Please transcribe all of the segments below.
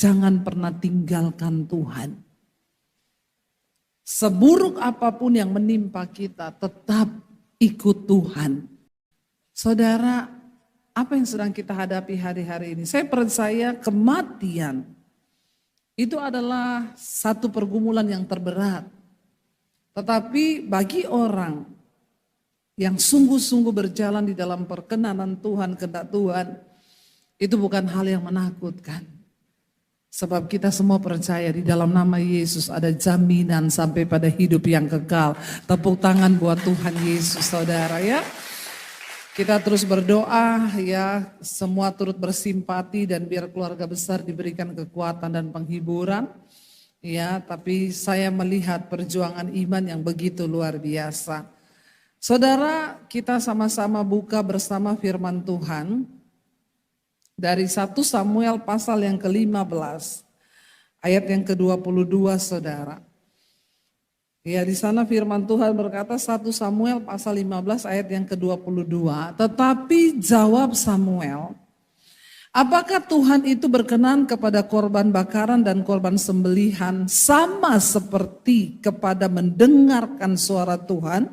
jangan pernah tinggalkan Tuhan. Seburuk apapun yang menimpa kita, tetap ikut Tuhan. Saudara, apa yang sedang kita hadapi hari-hari ini? Saya percaya kematian itu adalah satu pergumulan yang terberat. Tetapi bagi orang yang sungguh-sungguh berjalan di dalam perkenanan Tuhan, kehendak Tuhan, itu bukan hal yang menakutkan. Sebab kita semua percaya di dalam nama Yesus ada jaminan sampai pada hidup yang kekal. Tepuk tangan buat Tuhan Yesus, saudara ya. Kita terus berdoa ya, semua turut bersimpati dan biar keluarga besar diberikan kekuatan dan penghiburan. Ya, tapi saya melihat perjuangan iman yang begitu luar biasa. Saudara, kita sama-sama buka bersama firman Tuhan dari 1 Samuel pasal yang ke-15 ayat yang ke-22, saudara. Ya, di sana firman Tuhan berkata 1 Samuel pasal 15 ayat yang ke-22. Tetapi jawab Samuel, apakah Tuhan itu berkenan kepada korban bakaran dan korban sembelihan sama seperti kepada mendengarkan suara Tuhan?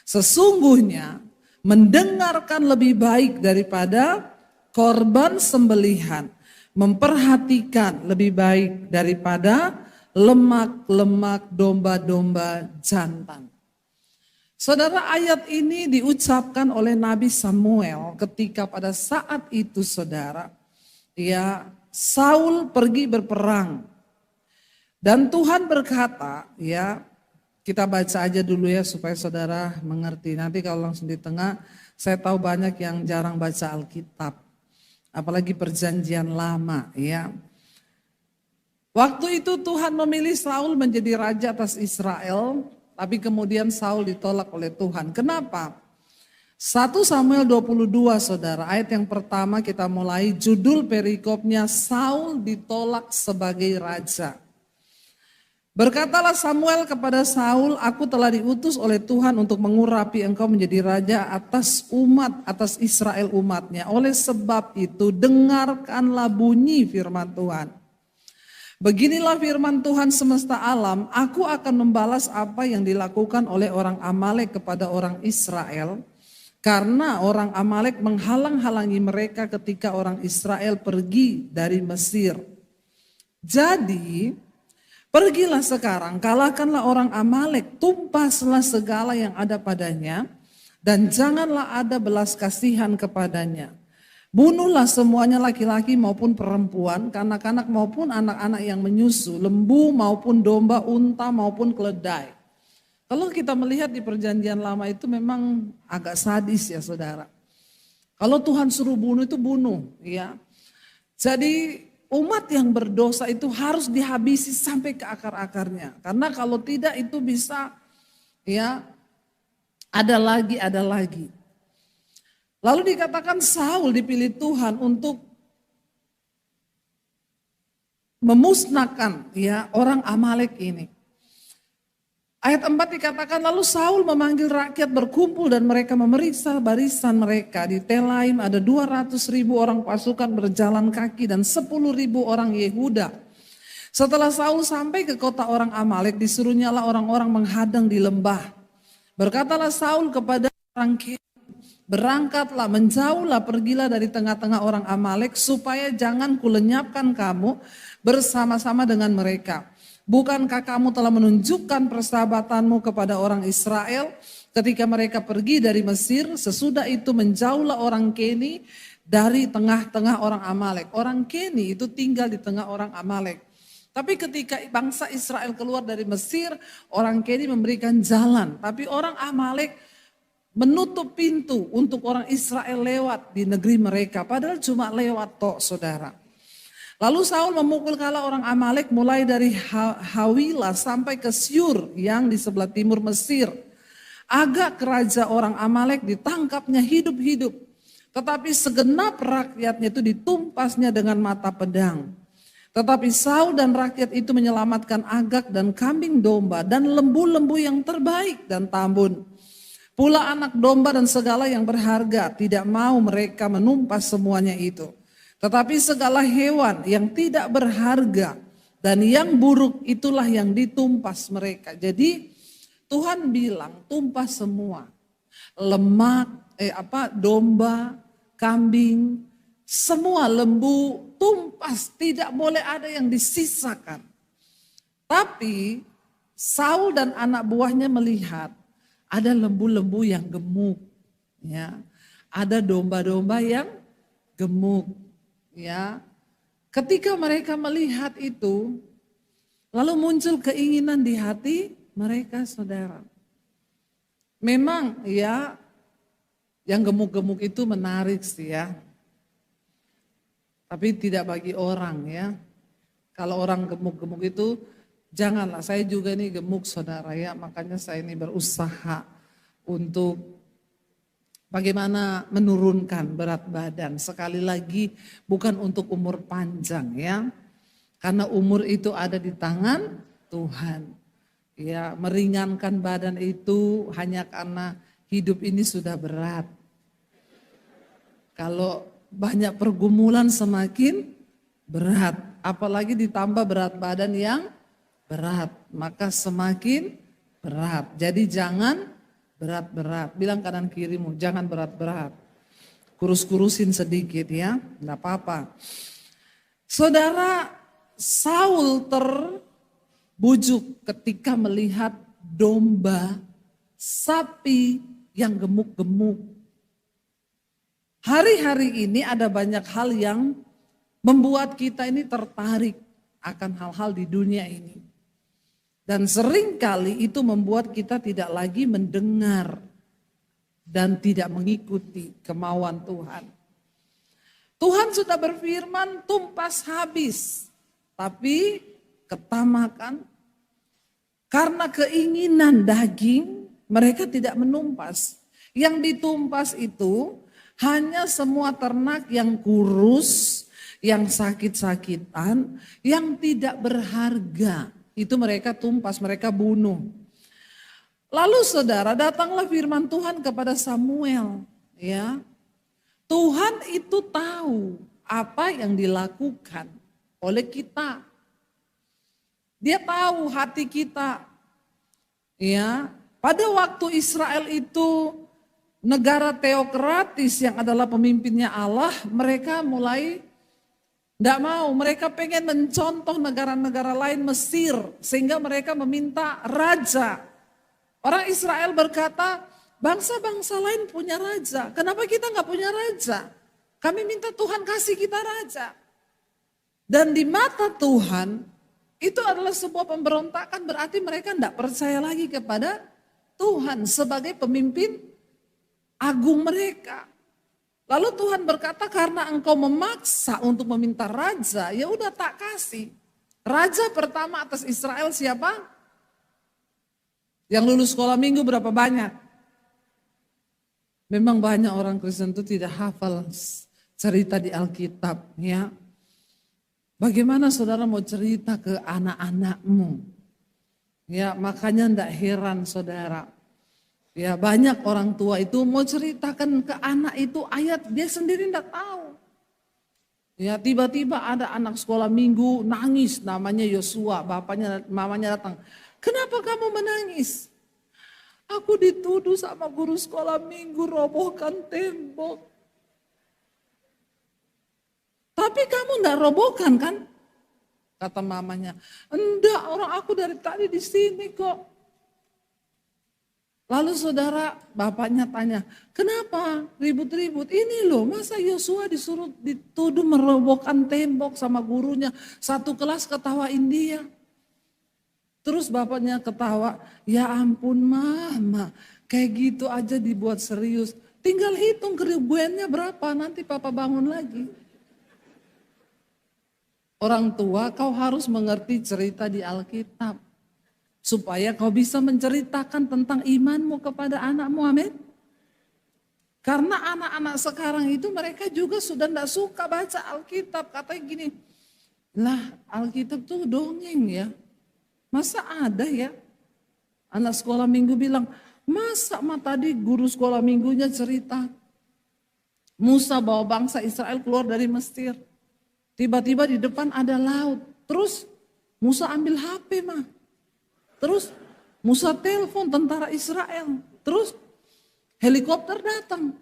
Sesungguhnya mendengarkan lebih baik daripada korban sembelihan, memperhatikan lebih baik daripada lemak-lemak domba-domba jantan. Saudara, ayat ini diucapkan oleh Nabi Samuel ketika pada saat itu, saudara, ya, Saul pergi berperang. Dan Tuhan berkata, ya, kita baca aja dulu ya supaya saudara mengerti. Nanti kalau langsung di tengah, saya tahu banyak yang jarang baca Alkitab. Apalagi perjanjian lama, ya. Waktu itu Tuhan memilih Saul menjadi raja atas Israel, tapi kemudian Saul ditolak oleh Tuhan. Kenapa? 1 Samuel 22, saudara, ayat yang pertama kita mulai, judul perikopnya Saul ditolak sebagai raja. Berkatalah Samuel kepada Saul, aku telah diutus oleh Tuhan untuk mengurapi engkau menjadi raja atas umat, atas Israel umatnya. Oleh sebab itu dengarkanlah bunyi firman Tuhan. Beginilah firman Tuhan semesta alam, aku akan membalas apa yang dilakukan oleh orang Amalek kepada orang Israel. Karena orang Amalek menghalang-halangi mereka ketika orang Israel pergi dari Mesir. Jadi, pergilah sekarang, kalahkanlah orang Amalek, tumpaslah segala yang ada padanya, dan janganlah ada belas kasihan kepadanya. Bunuhlah semuanya laki-laki maupun perempuan, kanak-kanak maupun anak-anak yang menyusu, lembu maupun domba, unta maupun keledai. Kalau kita melihat di perjanjian lama itu memang agak sadis ya saudara. Kalau Tuhan suruh bunuh itu bunuh ya. Jadi umat yang berdosa itu harus dihabisi sampai ke akar-akarnya. Karena kalau tidak itu bisa ya ada lagi. Lalu dikatakan Saul dipilih Tuhan untuk memusnahkan ya orang Amalek ini. Ayat 4 dikatakan lalu Saul memanggil rakyat berkumpul dan mereka memeriksa barisan mereka. Di Telaim ada 200.000 orang pasukan berjalan kaki dan 10.000 orang Yehuda. Setelah Saul sampai ke kota orang Amalek, disuruhnyalah orang-orang menghadang di lembah. Berkatalah Saul kepada orang Keni, berangkatlah, menjauhlah, pergilah dari tengah-tengah orang Amalek supaya jangan kulenyapkan kamu bersama-sama dengan mereka. Bukankah kamu telah menunjukkan persahabatanmu kepada orang Israel ketika mereka pergi dari Mesir? Sesudah itu menjauhlah orang Keni dari tengah-tengah orang Amalek. Orang Keni itu tinggal di tengah orang Amalek. Tapi ketika bangsa Israel keluar dari Mesir, orang Keni memberikan jalan. Tapi orang Amalek menutup pintu untuk orang Israel lewat di negeri mereka. Padahal cuma lewat tok, saudara. Lalu Saul memukul kala orang Amalek mulai dari Hawilah sampai ke Syur yang di sebelah timur Mesir. Agak raja orang Amalek ditangkapnya hidup-hidup. Tetapi segenap rakyatnya itu ditumpasnya dengan mata pedang. Tetapi Saul dan rakyat itu menyelamatkan Agag dan kambing domba dan lembu-lembu yang terbaik dan tambun. Pula anak domba dan segala yang berharga, tidak mau mereka menumpas semuanya itu. Tetapi segala hewan yang tidak berharga dan yang buruk itulah yang ditumpas mereka. Jadi Tuhan bilang tumpas semua. Lemak, domba, kambing, semua lembu tumpas, tidak boleh ada yang disisakan. Tapi Saul dan anak buahnya melihat ada lembu-lembu yang gemuk, ya. Ada domba-domba yang gemuk, ya. Ketika mereka melihat itu, lalu muncul keinginan di hati mereka, saudara. Memang ya, yang gemuk-gemuk itu menarik sih ya. Tapi tidak bagi orang ya. Kalau orang gemuk-gemuk itu, janganlah. Saya juga nih gemuk saudara ya, makanya saya ini berusaha untuk bagaimana menurunkan berat badan. Sekali lagi bukan untuk umur panjang ya. Karena umur itu ada di tangan Tuhan. Ya, meringankan badan itu hanya karena hidup ini sudah berat. Kalau banyak pergumulan semakin berat, apalagi ditambah berat badan yang berat, maka semakin berat. Jadi jangan berat-berat. Bilang kanan kirimu, jangan berat-berat. Kurus-kurusin sedikit ya, enggak apa-apa. Saudara, Saul terbujuk ketika melihat domba, sapi yang gemuk-gemuk. Hari-hari ini ada banyak hal yang membuat kita ini tertarik akan hal-hal di dunia ini. Dan seringkali itu membuat kita tidak lagi mendengar dan tidak mengikuti kemauan Tuhan. Tuhan sudah berfirman tumpas habis, tapi ketamakan karena keinginan daging mereka tidak menumpas. Yang ditumpas itu hanya semua ternak yang kurus, yang sakit-sakitan, yang tidak berharga. Itu mereka tumpas, mereka bunuh. Lalu saudara, datanglah firman Tuhan kepada Samuel. Ya, Tuhan itu tahu apa yang dilakukan oleh kita. Dia tahu hati kita. Ya, pada waktu Israel itu negara teokratis yang adalah pemimpinnya Allah, mereka mulai tidak mau, mereka pengen mencontoh negara-negara lain Mesir, sehingga mereka meminta raja. Orang Israel berkata, bangsa-bangsa lain punya raja, kenapa kita nggak punya raja? Kami minta Tuhan kasih kita raja. Dan di mata Tuhan, itu adalah sebuah pemberontakan, berarti mereka tidak percaya lagi kepada Tuhan sebagai pemimpin agung mereka. Lalu Tuhan berkata, karena engkau memaksa untuk meminta raja, ya udah tak kasih. Raja pertama atas Israel siapa? Yang lulus sekolah minggu berapa banyak? Memang banyak orang Kristen itu tidak hafal cerita di Alkitab ya. Bagaimana saudara mau cerita ke anak-anakmu? Ya, makanya tidak heran saudara. Ya, banyak orang tua itu mau ceritakan ke anak itu ayat dia sendiri tidak tahu. Ya, tiba-tiba ada anak sekolah minggu nangis, namanya Yosua, bapaknya mamanya datang. Kenapa kamu menangis? Aku dituduh sama guru sekolah minggu robohkan tembok. Tapi kamu tidak robohkan kan? Kata mamanya, enggak, orang aku dari tadi di sini kok. Lalu saudara, bapaknya tanya, kenapa ribut-ribut? Ini loh, masa Yosua disuruh dituduh merobohkan tembok sama gurunya, satu kelas ketawain dia. Terus bapaknya ketawa, ya ampun mama, kayak gitu aja dibuat serius. Tinggal hitung kerugiannya berapa, nanti papa bangun lagi. Orang tua, kau harus mengerti cerita di Alkitab. Supaya kau bisa menceritakan tentang imanmu kepada anakmu, amin. Karena anak-anak sekarang itu mereka juga sudah tidak suka baca Alkitab. Katanya gini, lah Alkitab tuh dongeng ya. Masa ada ya? Anak sekolah minggu bilang, masa tadi guru sekolah minggunya cerita. Musa bawa bangsa Israel keluar dari Mesir. Tiba-tiba di depan ada laut. Terus Musa ambil HP mah. Terus Musa telepon tentara Israel. Terus helikopter datang.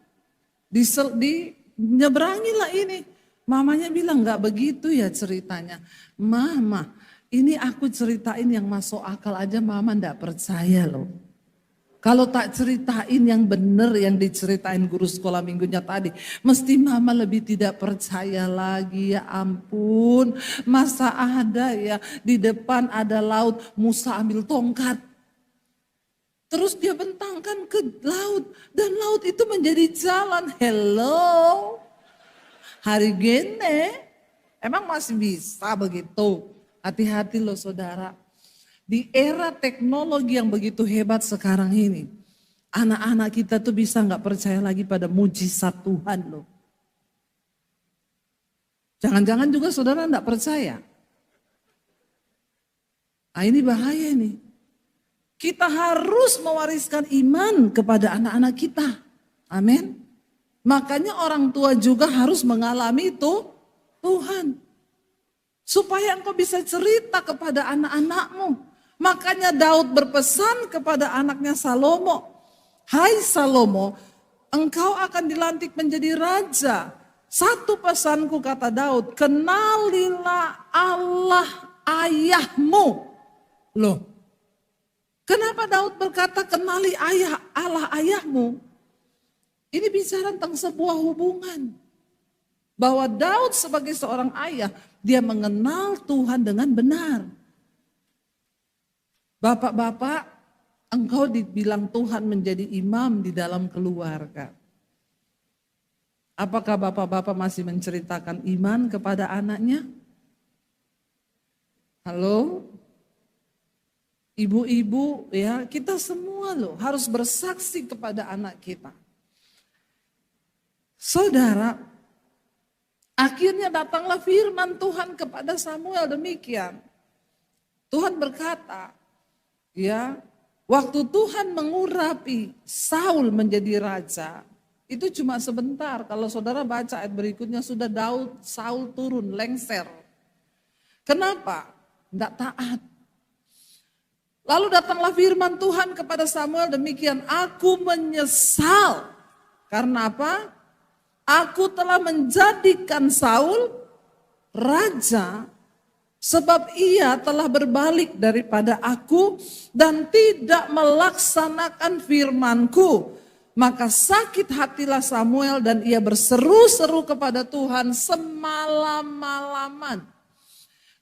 Nyeberangilah ini. Mamanya bilang gak begitu ya ceritanya. Mama, ini aku ceritain yang masuk akal aja mama gak percaya loh. Kalau tak ceritain yang benar yang diceritain guru sekolah minggunya tadi. Mesti mama lebih tidak percaya lagi, ya ampun. Masa ada ya di depan ada laut, Musa ambil tongkat. Terus dia bentangkan ke laut. Dan laut itu menjadi jalan. Hello. Hari gini emang masih bisa begitu. Hati-hati loh saudara. Di era teknologi yang begitu hebat sekarang ini, anak-anak kita tuh bisa nggak percaya lagi pada mujizat Tuhan loh. Jangan-jangan juga saudara nggak percaya. Nah ini bahaya ini. Kita harus mewariskan iman kepada anak-anak kita. Amin. Makanya orang tua juga harus mengalami itu Tuhan. Supaya engkau bisa cerita kepada anak-anakmu. Makanya Daud berpesan kepada anaknya Salomo. Hai Salomo, engkau akan dilantik menjadi raja. Satu pesanku kata Daud, kenalilah Allah ayahmu. Loh, kenapa Daud berkata kenali Allah ayahmu? Ini bicara tentang sebuah hubungan. Bahwa Daud sebagai seorang ayah, dia mengenal Tuhan dengan benar. Bapak-bapak, engkau dibilang Tuhan menjadi imam di dalam keluarga. Apakah bapak-bapak masih menceritakan iman kepada anaknya? Halo? Ibu-ibu ya, kita semua loh harus bersaksi kepada anak kita. Saudara, akhirnya datanglah firman Tuhan kepada Samuel demikian. Tuhan berkata, ya, waktu Tuhan mengurapi Saul menjadi raja, itu cuma sebentar. Kalau saudara baca ayat berikutnya sudah Saul turun, lengser. Kenapa? Tidak taat. Lalu datanglah firman Tuhan kepada Samuel demikian, aku menyesal. Karena apa? Aku telah menjadikan Saul raja sebab ia telah berbalik daripada aku dan tidak melaksanakan firmanku. Maka sakit hatilah Samuel dan ia berseru-seru kepada Tuhan semalam-malaman.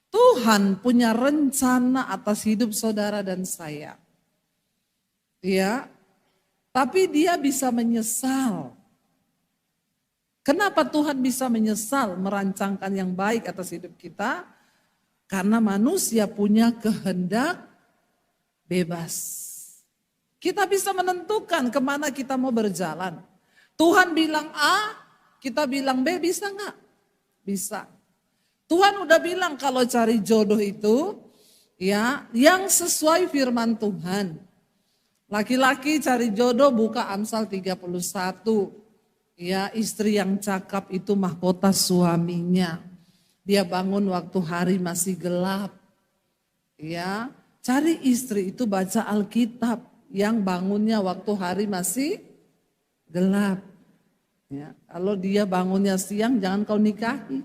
Tuhan punya rencana atas hidup saudara dan saya. Ya, tapi dia bisa menyesal. Kenapa Tuhan bisa menyesal merancangkan yang baik atas hidup kita? Karena manusia punya kehendak bebas. Kita bisa menentukan kemana kita mau berjalan. Tuhan bilang A, kita bilang B, bisa nggak? Bisa. Tuhan udah bilang kalau cari jodoh itu ya yang sesuai firman Tuhan. Laki-laki cari jodoh buka Amsal 31. Ya, istri yang cakap itu mahkota suaminya. Dia bangun waktu hari masih gelap. Ya, cari istri itu baca Alkitab yang bangunnya waktu hari masih gelap. Ya, kalau dia bangunnya siang jangan kau nikahi.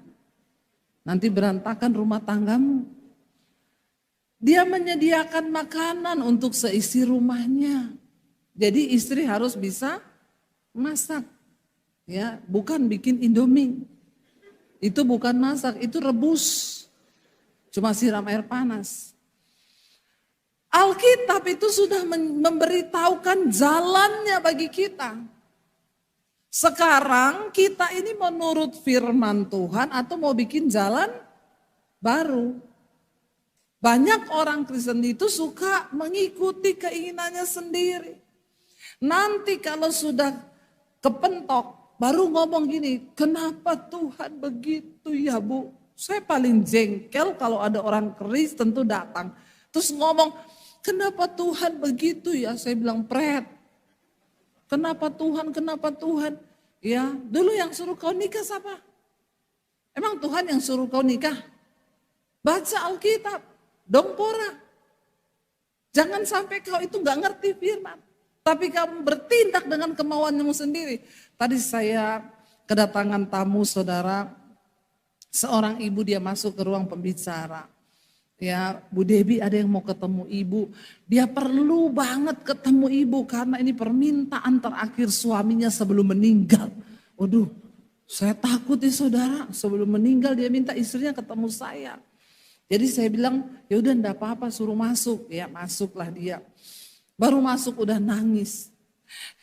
Nanti berantakan rumah tanggamu. Dia menyediakan makanan untuk seisi rumahnya. Jadi istri harus bisa masak. Ya, bukan bikin Indomie. Itu bukan masak, itu rebus. Cuma siram air panas. Alkitab itu sudah memberitahukan jalannya bagi kita. Sekarang kita ini menurut firman Tuhan atau mau bikin jalan baru. Banyak orang Kristen itu suka mengikuti keinginannya sendiri. Nanti kalau sudah kepentok, baru ngomong gini, kenapa Tuhan begitu ya Bu? Saya paling jengkel kalau ada orang Kristen tuh datang. Terus ngomong, kenapa Tuhan begitu ya? Saya bilang, Pret. Kenapa Tuhan? Ya, dulu yang suruh kau nikah siapa? Emang Tuhan yang suruh kau nikah? Baca Alkitab, dong pora. Jangan sampai kau itu gak ngerti firman. Tapi kamu bertindak dengan kemauanmu sendiri. Tadi saya kedatangan tamu saudara, seorang ibu dia masuk ke ruang pembicara. Ya, Bu Debi ada yang mau ketemu ibu. Dia perlu banget ketemu ibu karena ini permintaan terakhir suaminya sebelum meninggal. Waduh, saya takut nih saudara, sebelum meninggal dia minta istrinya ketemu saya. Jadi saya bilang, ya udah enggak apa-apa suruh masuk. Ya masuklah dia. Baru masuk udah nangis.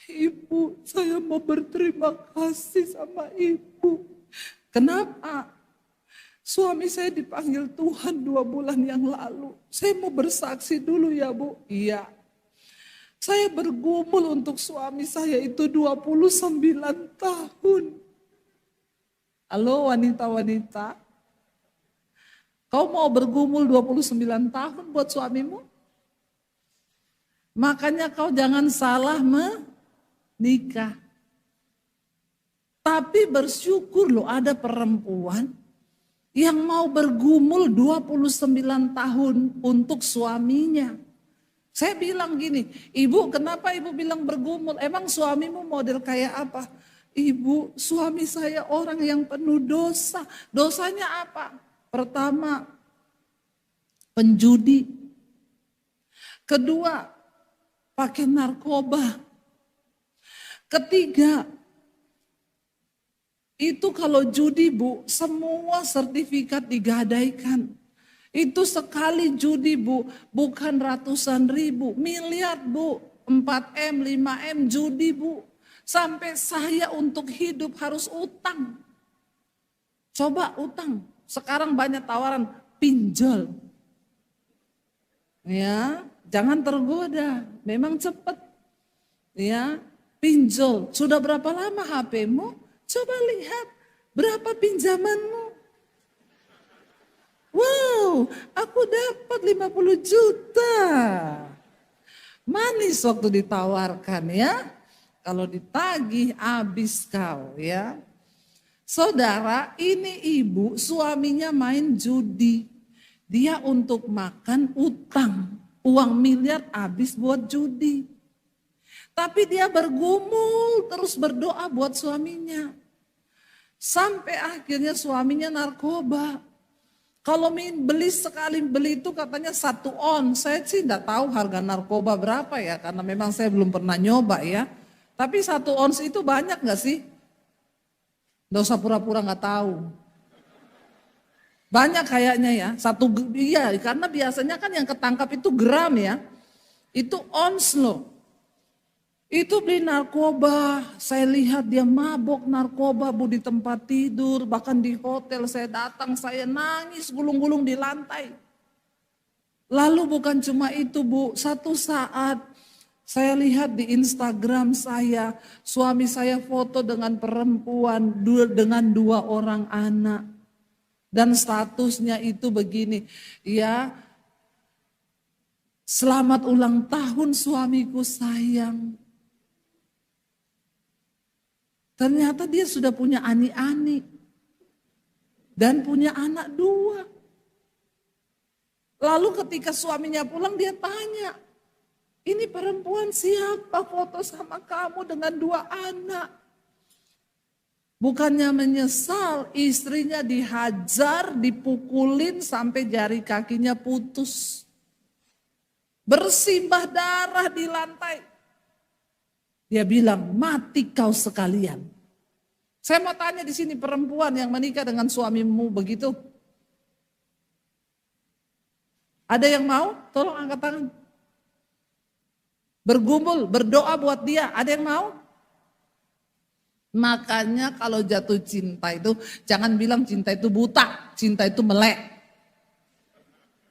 Ibu, saya mau berterima kasih sama ibu. Kenapa? Suami saya dipanggil Tuhan 2 bulan yang lalu. Saya mau bersaksi dulu ya Bu. Iya. Saya bergumul untuk suami saya itu 29 tahun. Halo wanita-wanita. Kau mau bergumul 29 tahun buat suamimu? Makanya kau jangan salah menikah. Tapi bersyukur loh ada perempuan yang mau bergumul 29 tahun untuk suaminya. Saya bilang gini, ibu kenapa ibu bilang bergumul? Emang suamimu model kayak apa? Ibu, suami saya orang yang penuh dosa. Dosanya apa? Pertama, penjudi. Kedua, pakai narkoba. Ketiga, itu kalau judi Bu, semua sertifikat digadaikan. Itu sekali judi Bu, bukan ratusan ribu, miliar Bu. 4M, 5M judi Bu. Sampai saya untuk hidup harus utang. Coba utang, sekarang banyak tawaran pinjol. Ya, jangan tergoda, memang cepat. Ya, pinjol. Sudah berapa lama HP-mu? Coba lihat berapa pinjamanmu. Wow, aku dapat 50 juta. Manis waktu ditawarkan ya. Kalau ditagih habis kau ya. Saudara, ini ibu suaminya main judi. Dia untuk makan utang. Uang miliar habis buat judi. Tapi dia bergumul terus berdoa buat suaminya. Sampai akhirnya suaminya narkoba. Kalau beli sekali beli itu katanya 1 ons. Saya sih enggak tahu harga narkoba berapa ya. Karena memang saya belum pernah nyoba ya. Tapi 1 ons itu banyak gak sih? Nggak usah pura-pura gak tahu. Banyak kayaknya ya. Iya karena biasanya kan yang ketangkap itu gram ya. Itu ons loh. Itu beli narkoba, saya lihat dia mabok narkoba Bu di tempat tidur, bahkan di hotel saya datang, saya nangis gulung-gulung di lantai. Lalu bukan cuma itu Bu, satu saat saya lihat di Instagram saya, suami saya foto dengan perempuan dengan 2 orang anak. Dan statusnya itu begini, ya selamat ulang tahun suamiku sayang. Ternyata dia sudah punya ani-ani dan punya anak 2. Lalu ketika suaminya pulang dia tanya, ini perempuan siapa foto sama kamu dengan 2 anak? Bukannya menyesal, istrinya dihajar, dipukulin sampai jari kakinya putus. Bersimbah darah di lantai. Dia bilang, mati kau sekalian. Saya mau tanya di sini perempuan yang menikah dengan suamimu begitu. Ada yang mau? Tolong angkat tangan. Bergumul, berdoa buat dia. Ada yang mau? Makanya kalau jatuh cinta itu, jangan bilang cinta itu buta. Cinta itu melek.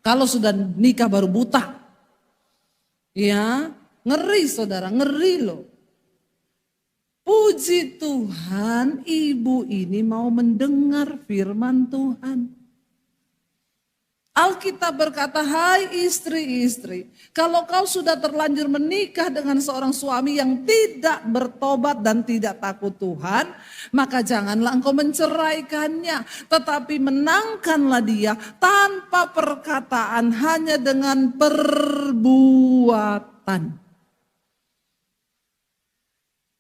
Kalau sudah nikah baru buta. Ya, ngeri saudara, ngeri loh. Puji Tuhan, ibu ini mau mendengar firman Tuhan. Alkitab berkata, hai istri-istri, kalau kau sudah terlanjur menikah dengan seorang suami yang tidak bertobat dan tidak takut Tuhan, maka janganlah engkau menceraikannya, tetapi menangkanlah dia tanpa perkataan, hanya dengan perbuatan.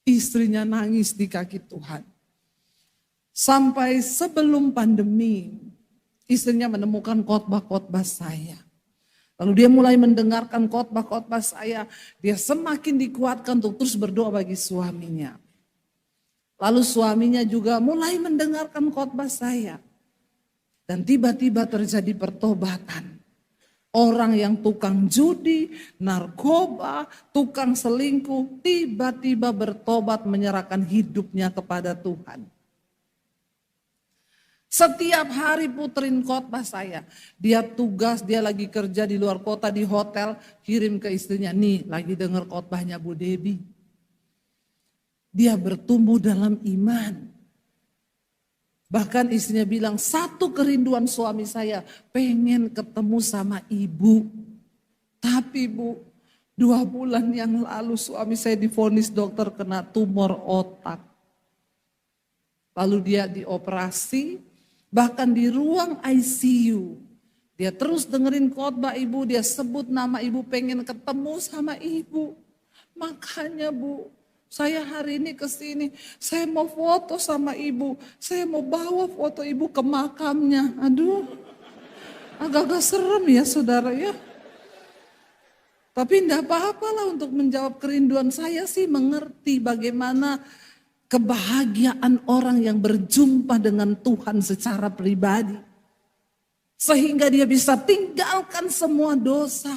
Istrinya nangis di kaki Tuhan. Sampai sebelum pandemi, istrinya menemukan khotbah-khotbah saya. Lalu dia mulai mendengarkan khotbah-khotbah saya. Dia semakin dikuatkan untuk terus berdoa bagi suaminya. Lalu suaminya juga mulai mendengarkan khotbah saya. Dan tiba-tiba terjadi pertobatan. Orang yang tukang judi, narkoba, tukang selingkuh, tiba-tiba bertobat menyerahkan hidupnya kepada Tuhan. Setiap hari puterin khotbah saya. Dia tugas, dia lagi kerja di luar kota di hotel, kirim ke istrinya. Nih lagi dengar khotbahnya Bu Debbie. Dia bertumbuh dalam iman. Bahkan istrinya bilang, satu kerinduan suami saya, pengen ketemu sama ibu. Tapi Bu, 2 bulan yang lalu suami saya divonis dokter kena tumor otak. Lalu dia dioperasi. Bahkan di ruang ICU, dia terus dengerin khotbah ibu, dia sebut nama ibu, pengen ketemu sama ibu. Makanya Bu, saya hari ini kesini, saya mau foto sama ibu, saya mau bawa foto ibu ke makamnya. Aduh, agak-agak serem ya saudara ya. Tapi enggak apa-apa lah untuk menjawab kerinduan saya sih mengerti bagaimana kebahagiaan orang yang berjumpa dengan Tuhan secara pribadi. Sehingga dia bisa tinggalkan semua dosa.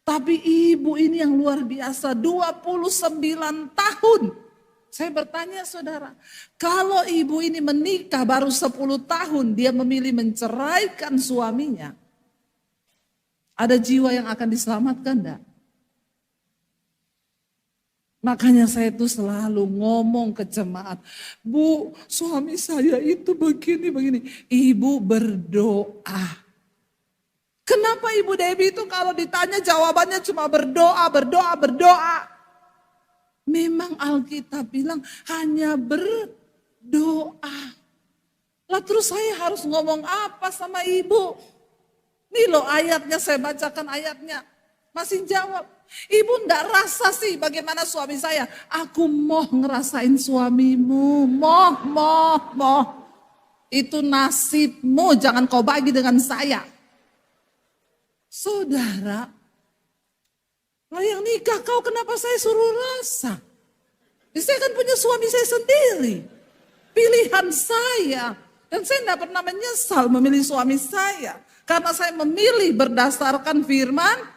Tapi ibu ini yang luar biasa, 29 tahun. Saya bertanya saudara, kalau ibu ini menikah baru 10 tahun, dia memilih menceraikan suaminya. Ada jiwa yang akan diselamatkan enggak? Makanya saya tuh selalu ngomong ke jemaat, Bu, suami saya itu begini. Ibu berdoa. Kenapa Ibu Debbie itu kalau ditanya jawabannya cuma berdoa. Memang Alkitab bilang hanya berdoa. Lah terus saya harus ngomong apa sama ibu? Nih loh ayatnya, saya bacakan ayatnya. Masih jawab. Ibu ndak rasa sih bagaimana suami saya. Aku mau ngerasain suamimu. Moh. Itu nasibmu, jangan kau bagi dengan saya. Saudara, lah yang nikah kau kenapa saya suruh rasa? Saya kan punya suami saya sendiri. Pilihan saya. Dan saya tidak pernah menyesal memilih suami saya. Karena saya memilih berdasarkan firman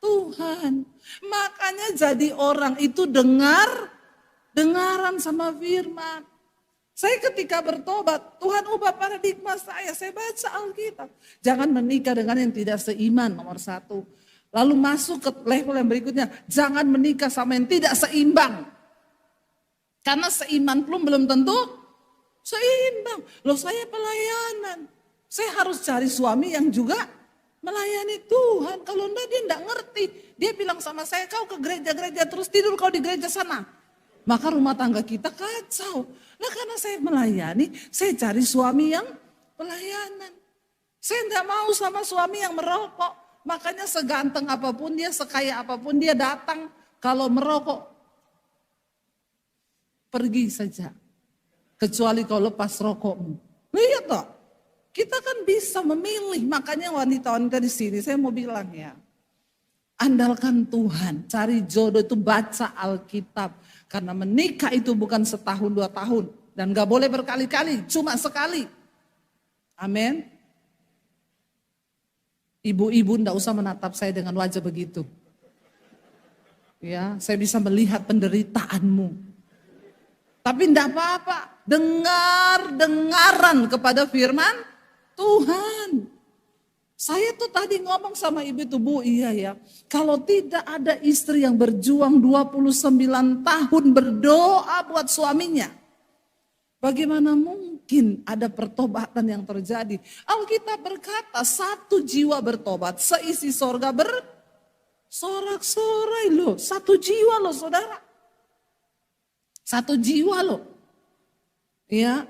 Tuhan. Makanya jadi orang itu dengaran sama firman. Saya ketika bertobat, Tuhan ubah paradigma saya. Saya baca Alkitab. Jangan menikah dengan yang tidak seiman, nomor 1. Lalu masuk ke level yang berikutnya. Jangan menikah sama yang tidak seimbang. Karena seiman belum tentu seimbang. Loh saya pelayanan. Saya harus cari suami yang juga melayani Tuhan. Kalau enggak dia enggak ngerti. Dia bilang sama saya, kau ke gereja-gereja terus tidur kau di gereja sana. Maka rumah tangga kita kacau. Nah karena saya melayani, saya cari suami yang pelayanan. Saya enggak mau sama suami yang merokok. Makanya seganteng apapun dia, sekaya apapun dia datang. Kalau merokok, pergi saja. Kecuali kau lepas rokokmu. Lihat toh. Kita kan bisa memilih, makanya wanita-wanita di sini saya mau bilang ya. Andalkan Tuhan, cari jodoh itu baca Alkitab. Karena menikah itu bukan setahun 2 tahun. Dan gak boleh berkali-kali, cuma sekali. Amin. Ibu-ibu ndak usah menatap saya dengan wajah begitu. Ya, saya bisa melihat penderitaanmu. Tapi ndak apa-apa, dengaran kepada firman Tuhan. Saya tuh tadi ngomong sama ibu itu, Bu, iya ya. Kalau tidak ada istri yang berjuang 29 tahun berdoa buat suaminya. Bagaimana mungkin yakin ada pertobatan yang terjadi. Alkitab berkata 1 jiwa bertobat, seisi sorga bersorak-sorai loh. 1 jiwa loh saudara. 1 jiwa loh. Ya,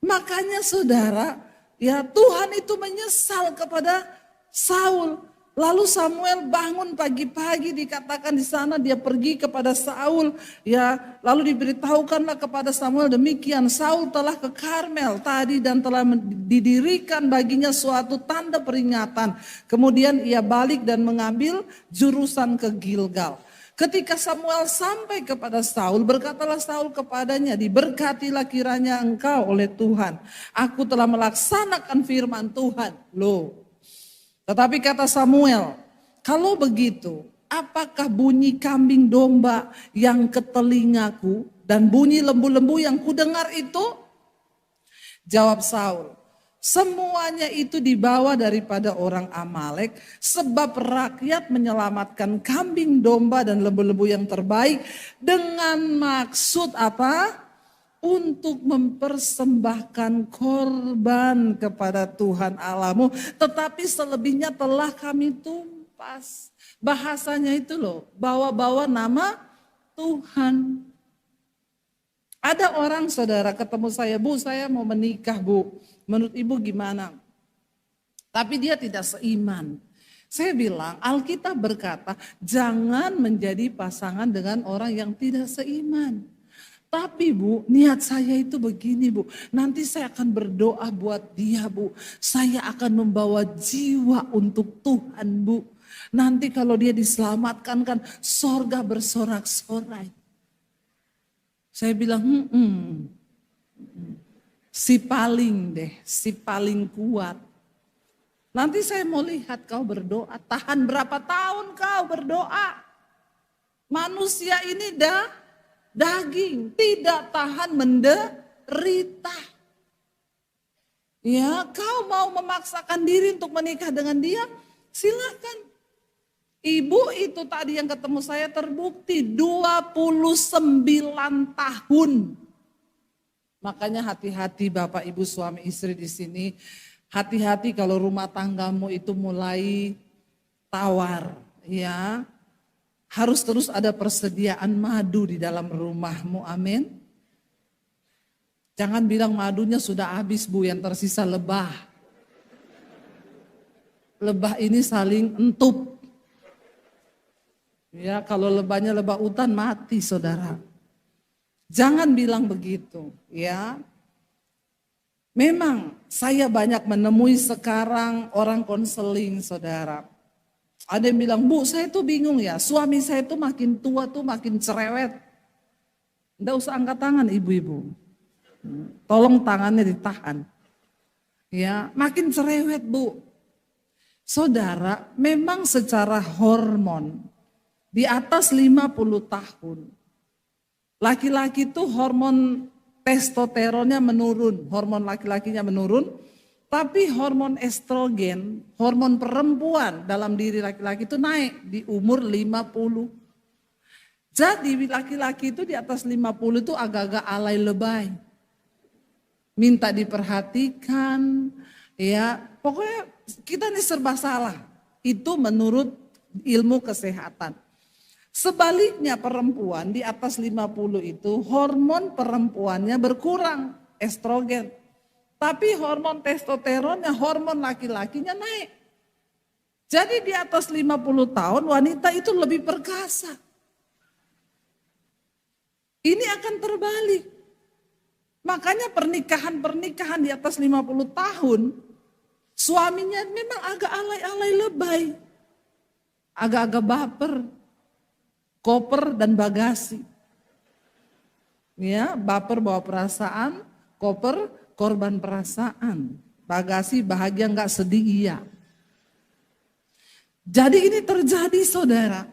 makanya saudara, ya Tuhan itu menyesal kepada Saul. Lalu Samuel bangun pagi-pagi, dikatakan di sana dia pergi kepada Saul, ya lalu diberitahukanlah kepada Samuel demikian, Saul telah ke Karmel tadi dan telah didirikan baginya suatu tanda peringatan. Kemudian ia balik dan mengambil jurusan ke Gilgal. Ketika Samuel sampai kepada Saul, berkatalah Saul kepadanya, diberkatilah kiranya engkau oleh Tuhan. Aku telah melaksanakan firman Tuhan. Loh. Tetapi kata Samuel, kalau begitu, apakah bunyi kambing domba yang ke telingaku dan bunyi lembu-lembu yang kudengar itu? Jawab Saul, semuanya itu dibawa daripada orang Amalek, sebab rakyat menyelamatkan kambing domba dan lembu-lembu yang terbaik dengan maksud apa? Untuk mempersembahkan korban kepada Tuhan Allahmu. Tetapi selebihnya telah kami tumpas. Bahasanya itu loh, bawa-bawa nama Tuhan. Ada orang saudara ketemu saya, Bu saya mau menikah Bu. Menurut Ibu gimana? Tapi dia tidak seiman. Saya bilang Alkitab berkata jangan menjadi pasangan dengan orang yang tidak seiman. Tapi Bu, niat saya itu begini Bu, nanti saya akan berdoa buat dia Bu. Saya akan membawa jiwa untuk Tuhan Bu. Nanti kalau dia diselamatkan kan sorga bersorak-sorai. Saya bilang, si paling kuat. Nanti saya mau lihat kau berdoa, tahan berapa tahun kau berdoa. Manusia ini daging, tidak tahan menderita. Ya, kau mau memaksakan diri untuk menikah dengan dia, silakan. Ibu itu tadi yang ketemu saya terbukti 29 tahun. Makanya hati-hati Bapak Ibu suami istri di sini, hati-hati kalau rumah tanggamu itu mulai tawar, ya. Harus terus ada persediaan madu di dalam rumahmu, amin. Jangan bilang madunya sudah habis Bu, yang tersisa lebah. Lebah ini saling entup. Ya kalau lebahnya lebah hutan mati saudara. Jangan bilang begitu ya. Memang saya banyak menemui sekarang orang konseling saudara. Ada yang bilang, Bu saya tuh bingung ya, suami saya tuh makin tua tuh makin cerewet. Nggak usah angkat tangan ibu-ibu. Tolong tangannya ditahan. Ya, makin cerewet Bu. Saudara, memang secara hormon di atas 50 tahun. Laki-laki tuh hormon testosteronnya menurun, hormon laki-lakinya menurun. Tapi hormon estrogen, hormon perempuan dalam diri laki-laki itu naik di umur 50. Jadi laki-laki itu di atas 50 itu agak-agak alay lebay. Minta diperhatikan, ya pokoknya kita ini serba salah. Itu menurut ilmu kesehatan. Sebaliknya perempuan di atas 50 itu hormon perempuannya berkurang, estrogen. Tapi hormon testosteronnya, hormon laki-lakinya naik. Jadi di atas 50 tahun wanita itu lebih perkasa. Ini akan terbalik. Makanya pernikahan-pernikahan di atas 50 tahun, suaminya memang agak alay-alay lebay. Agak-agak baper, koper dan bagasi. Ya, baper bawa perasaan, koper korban perasaan, bagasi bahagia enggak sedih iya. Jadi ini terjadi saudara.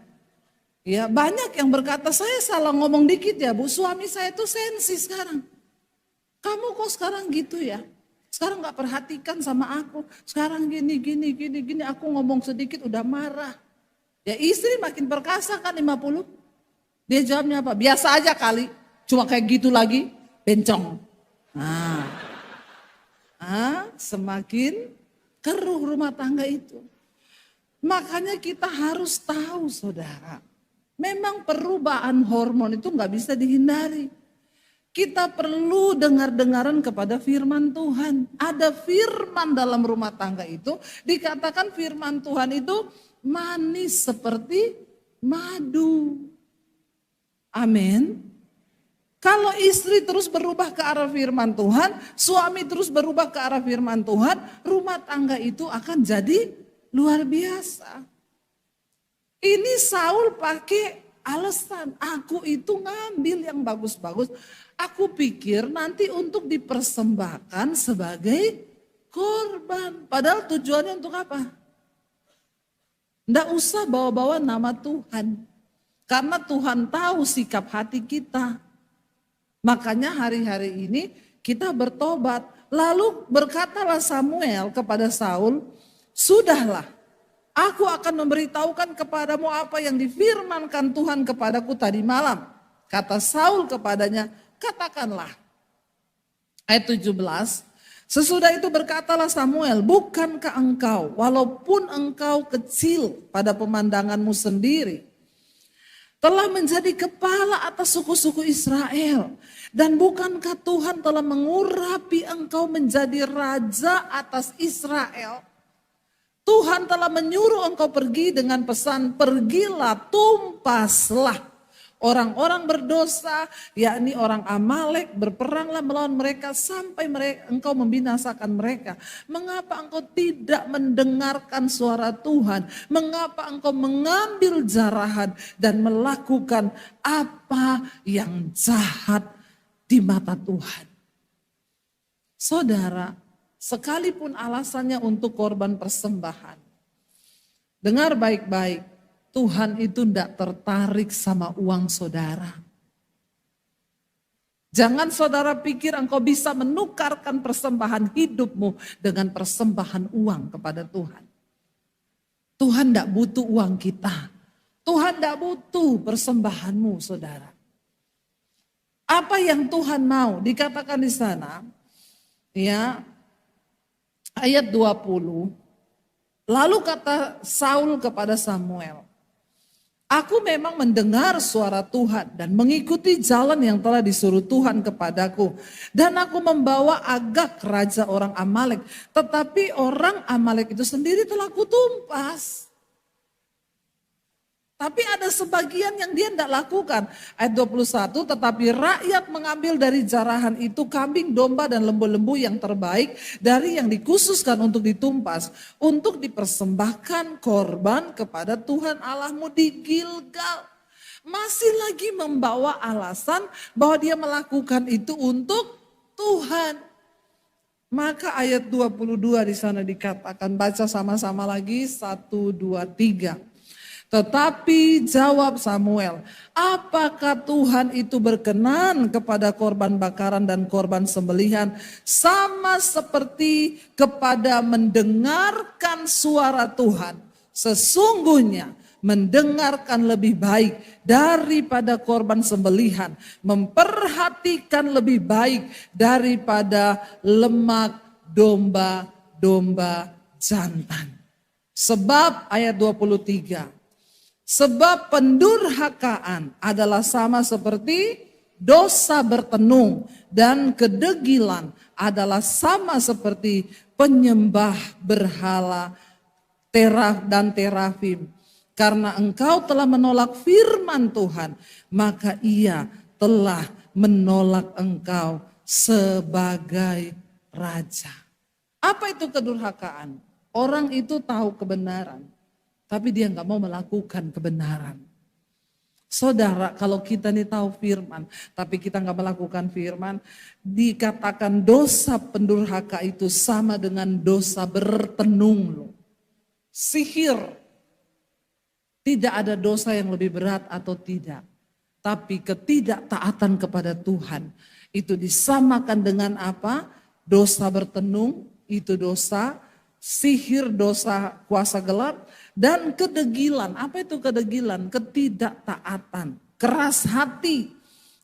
Ya banyak yang berkata saya salah ngomong dikit ya Bu, suami saya tuh sensi sekarang. Kamu kok sekarang gitu ya? Sekarang enggak perhatikan sama aku. Sekarang gini, aku ngomong sedikit udah marah. Ya istri makin perkasa kan 50. Dia jawabnya apa? Biasa aja kali, cuma kayak gitu lagi, bencong. Nah. semakin keruh rumah tangga itu. Makanya kita harus tahu saudara, memang perubahan hormon itu nggak bisa dihindari. Kita perlu dengar-dengaran kepada firman Tuhan. Ada firman dalam rumah tangga itu, dikatakan firman Tuhan itu manis seperti madu. Amin. Kalau istri terus berubah ke arah firman Tuhan, suami terus berubah ke arah firman Tuhan, rumah tangga itu akan jadi luar biasa. Ini Saul pakai alasan, aku itu ngambil yang bagus-bagus. Aku pikir nanti untuk dipersembahkan sebagai korban. Padahal tujuannya untuk apa? Nggak usah bawa-bawa nama Tuhan. Karena Tuhan tahu sikap hati kita. Makanya hari-hari ini kita bertobat. Lalu berkatalah Samuel kepada Saul, sudahlah, aku akan memberitahukan kepadamu apa yang difirmankan Tuhan kepadaku tadi malam. Kata Saul kepadanya, katakanlah. Ayat 17, sesudah itu berkatalah Samuel, bukankah engkau, walaupun engkau kecil pada pemandanganmu sendiri, telah menjadi kepala atas suku-suku Israel. Dan bukankah Tuhan telah mengurapi engkau menjadi raja atas Israel? Tuhan telah menyuruh engkau pergi dengan pesan, pergilah, tumpaslah orang-orang berdosa, yakni orang Amalek, berperanglah melawan mereka sampai engkau membinasakan mereka. Mengapa engkau tidak mendengarkan suara Tuhan? Mengapa engkau mengambil jarahan dan melakukan apa yang jahat di mata Tuhan? Saudara, sekalipun alasannya untuk korban persembahan, dengar baik-baik, Tuhan itu tidak tertarik sama uang saudara. Jangan saudara pikir engkau bisa menukarkan persembahan hidupmu dengan persembahan uang kepada Tuhan. Tuhan tidak butuh uang kita. Tuhan tidak butuh persembahanmu saudara. Apa yang Tuhan mau dikatakan di sana, ya, ayat 20. Lalu kata Saul kepada Samuel, aku memang mendengar suara Tuhan dan mengikuti jalan yang telah disuruh Tuhan kepadaku. Dan aku membawa Agag raja orang Amalek. Tetapi orang Amalek itu sendiri telah kutumpas. Tapi ada sebagian yang dia tidak lakukan. Ayat 21, tetapi rakyat mengambil dari jarahan itu kambing, domba dan lembu-lembu yang terbaik dari yang dikhususkan untuk ditumpas. Untuk dipersembahkan korban kepada Tuhan Allahmu di Gilgal. Masih lagi membawa alasan bahwa dia melakukan itu untuk Tuhan. Maka ayat 22 di sana dikatakan, baca sama-sama lagi, 1, 2, 3. Tetapi jawab Samuel, apakah Tuhan itu berkenan kepada korban bakaran dan korban sembelihan sama seperti kepada mendengarkan suara Tuhan? Sesungguhnya mendengarkan lebih baik daripada korban sembelihan, memperhatikan lebih baik daripada lemak domba-domba jantan. Sebab ayat 23, sebab pendurhakaan adalah sama seperti dosa bertenung dan kedegilan adalah sama seperti penyembah berhala terah dan terafim. Karena engkau telah menolak firman Tuhan, maka ia telah menolak engkau sebagai raja. Apa itu kedurhakaan? Orang itu tahu kebenaran, tapi dia nggak mau melakukan kebenaran. Saudara, kalau kita nih tahu firman, tapi kita nggak melakukan firman, dikatakan dosa pendurhaka itu sama dengan dosa bertenung loh. Sihir. Tidak ada dosa yang lebih berat atau tidak. Tapi ketidaktaatan kepada Tuhan itu disamakan dengan apa? Dosa bertenung, itu dosa. Sihir, dosa kuasa gelap. Dan kedegilan, apa itu kedegilan? Ketidaktaatan, keras hati.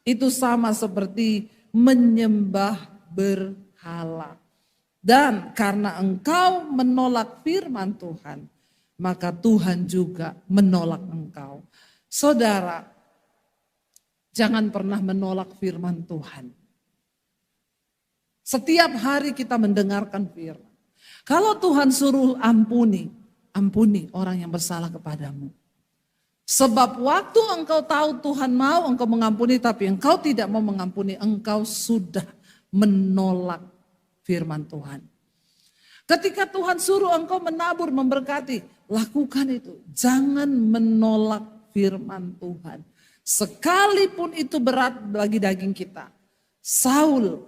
Itu sama seperti menyembah berhala. Dan karena engkau menolak firman Tuhan, maka Tuhan juga menolak engkau. Saudara, jangan pernah menolak firman Tuhan. Setiap hari kita mendengarkan firman. Kalau Tuhan suruh ampuni, ampuni orang yang bersalah kepadamu. Sebab waktu engkau tahu Tuhan mau engkau mengampuni, tapi engkau tidak mau mengampuni, engkau sudah menolak firman Tuhan. Ketika Tuhan suruh engkau menabur, memberkati, lakukan itu. Jangan menolak firman Tuhan. Sekalipun itu berat bagi daging kita. Saul,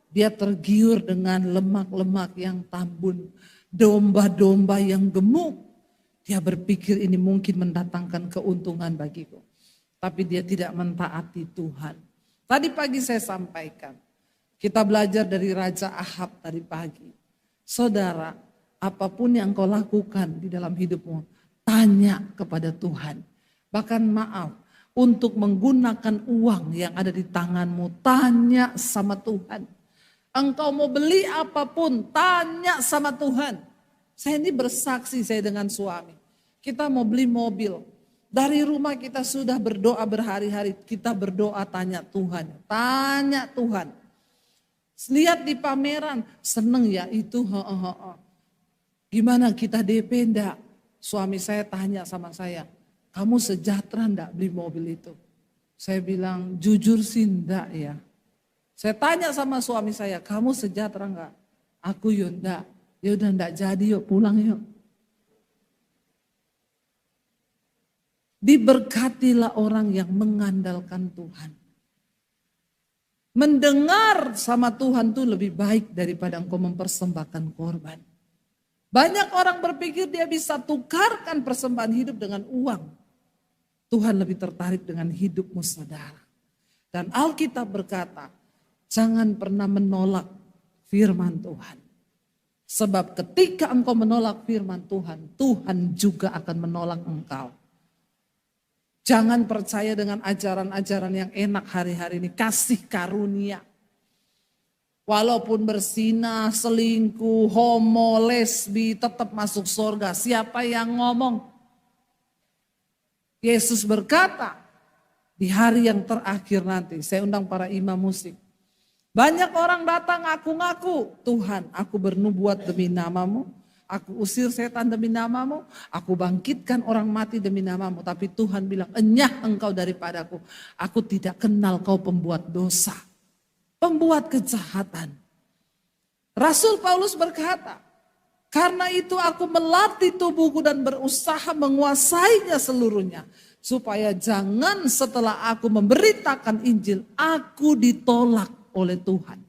dia tergiur dengan lemak-lemak yang tambun, domba-domba yang gemuk. Dia berpikir ini mungkin mendatangkan keuntungan bagiku. Tapi dia tidak mentaati Tuhan. Tadi pagi saya sampaikan, kita belajar dari Raja Ahab tadi pagi. Saudara, apapun yang kau lakukan di dalam hidupmu, tanya kepada Tuhan. Bahkan maaf, untuk menggunakan uang yang ada di tanganmu, tanya sama Tuhan. Engkau mau beli apapun, tanya sama Tuhan. Saya ini bersaksi, saya dengan suami. Kita mau beli mobil. Dari rumah kita sudah berdoa berhari-hari. Kita berdoa tanya Tuhan. Tanya Tuhan. Lihat di pameran, seneng ya itu. Gimana kita DP enggak? Suami saya tanya sama saya. Kamu sejahtera enggak beli mobil itu? Saya bilang jujur sih enggak ya. Saya tanya sama suami saya, kamu sejahtera enggak? Aku ya enggak. Ya udah enggak jadi, yuk pulang yuk. Diberkatilah orang yang mengandalkan Tuhan. Mendengar sama Tuhan itu lebih baik daripada engkau mempersembahkan korban. Banyak orang berpikir dia bisa tukarkan persembahan hidup dengan uang. Tuhan lebih tertarik dengan hidupmu, saudara. Dan Alkitab berkata, jangan pernah menolak firman Tuhan. Sebab ketika engkau menolak firman Tuhan, Tuhan juga akan menolak engkau. Jangan percaya dengan ajaran-ajaran yang enak hari-hari ini. Kasih karunia. Walaupun berzina, selingkuh, homo, lesbi, tetap masuk surga. Siapa yang ngomong? Yesus berkata, di hari yang terakhir nanti, saya undang para imam musik. Banyak orang datang ngaku-ngaku, Tuhan aku bernubuat demi namamu, aku usir setan demi namamu, aku bangkitkan orang mati demi namamu. Tapi Tuhan bilang, enyah engkau daripadaku, aku tidak kenal kau pembuat dosa, pembuat kejahatan. Rasul Paulus berkata, karena itu aku melatih tubuhku dan berusaha menguasainya seluruhnya. Supaya jangan setelah aku memberitakan Injil, aku ditolak oleh Tuhan.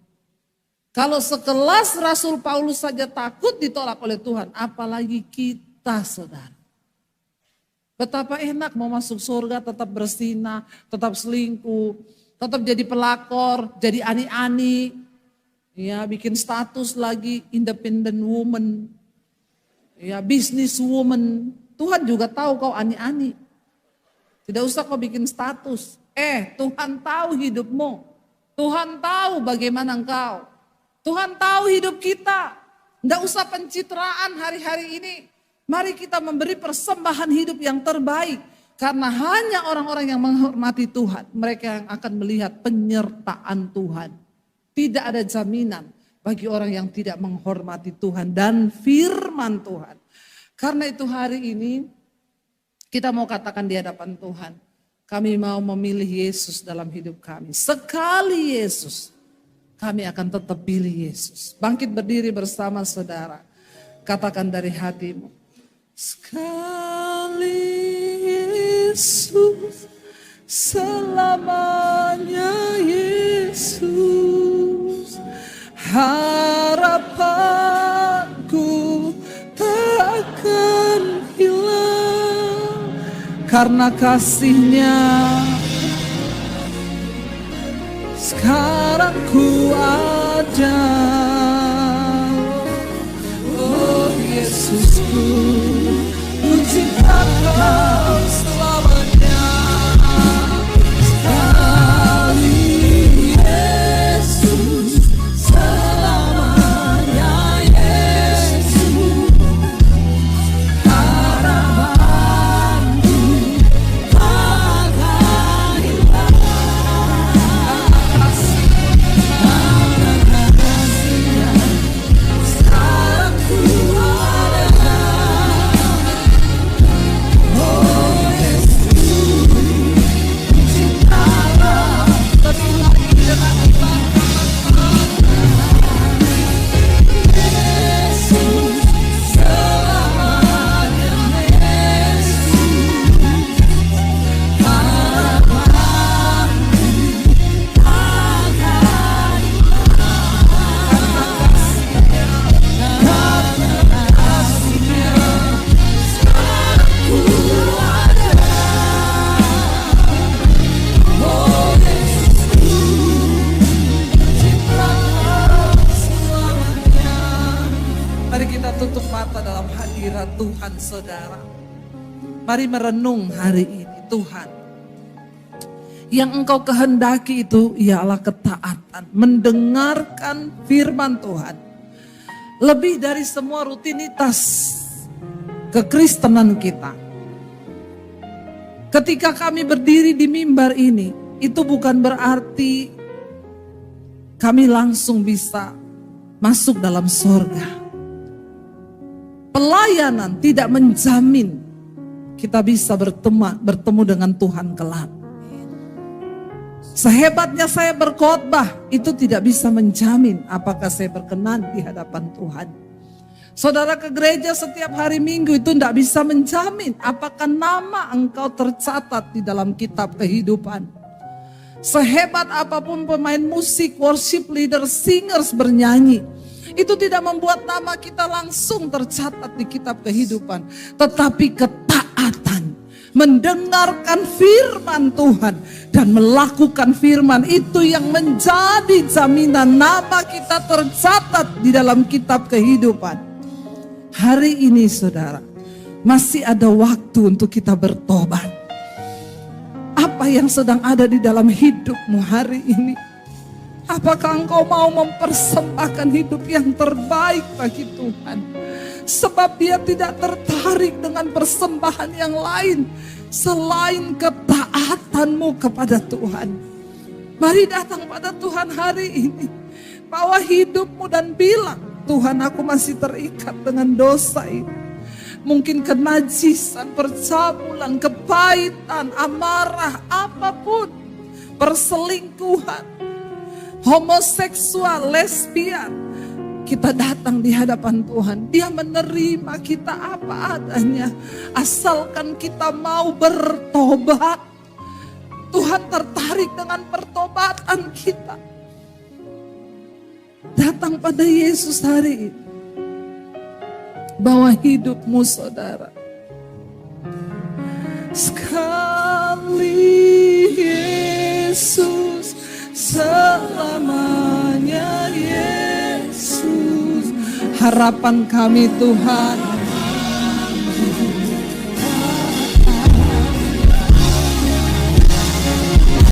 Kalau sekelas Rasul Paulus saja takut ditolak oleh Tuhan, apalagi kita, saudara. Betapa enak mau masuk surga tetap berzina, tetap selingkuh, tetap jadi pelakor, jadi ani-ani, ya bikin status lagi independent woman, ya business woman. Tuhan juga tahu kau ani-ani. Tidak usah kau bikin status. Tuhan tahu hidupmu. Tuhan tahu bagaimana engkau. Tuhan tahu hidup kita. Tidak usah pencitraan hari-hari ini. Mari kita memberi persembahan hidup yang terbaik. Karena hanya orang-orang yang menghormati Tuhan. Mereka yang akan melihat penyertaan Tuhan. Tidak ada jaminan bagi orang yang tidak menghormati Tuhan dan firman Tuhan. Karena itu hari ini kita mau katakan di hadapan Tuhan. Kami mau memilih Yesus dalam hidup kami. Sekali Yesus, kami akan tetap pilih Yesus. Bangkit berdiri bersama saudara. Katakan dari hatimu. Sekali Yesus, selamanya Yesus. Harapanku tak akan hilang. Karena kasih-Nya sekarang ku ada. Oh Yesusku, ku cinta Kau selamanya. Sekali Yesus, selamanya saudara. Mari merenung hari ini, Tuhan. Yang Engkau kehendaki itu ialah ketaatan, mendengarkan firman Tuhan. Lebih dari semua rutinitas kekristenan kita. Ketika kami berdiri di mimbar ini, itu bukan berarti kami langsung bisa masuk dalam sorga. Pelayanan tidak menjamin kita bisa bertemu dengan Tuhan kelak. Sehebatnya saya berkhotbah, itu tidak bisa menjamin apakah saya berkenan di hadapan Tuhan. Saudara ke gereja setiap hari Minggu itu tidak bisa menjamin apakah nama engkau tercatat di dalam kitab kehidupan. Sehebat apapun pemain musik, worship leader, singers bernyanyi, itu tidak membuat nama kita langsung tercatat di kitab kehidupan. Tetapi ketaatan, mendengarkan firman Tuhan dan melakukan firman itu yang menjadi jaminan nama kita tercatat di dalam kitab kehidupan. Hari ini saudara, masih ada waktu untuk kita bertobat. Apa yang sedang ada di dalam hidupmu hari ini? Apakah engkau mau mempersembahkan hidup yang terbaik bagi Tuhan? Sebab Dia tidak tertarik dengan persembahan yang lain selain ketaatanmu kepada Tuhan. Mari datang pada Tuhan hari ini. Bawa hidupmu dan bilang, Tuhan, aku masih terikat dengan dosa ini. Mungkin kenajisan, percabulan, kepahitan, amarah, apapun. Perselingkuhan, homoseksual, lesbian. Kita datang di hadapan Tuhan. Dia menerima kita apa adanya. Asalkan kita mau bertobat. Tuhan tertarik dengan pertobatan kita. Datang pada Yesus hari ini. Bawa hidupmu saudara. Sekali Yesus, selamanya Yesus. Harapan kami Tuhan,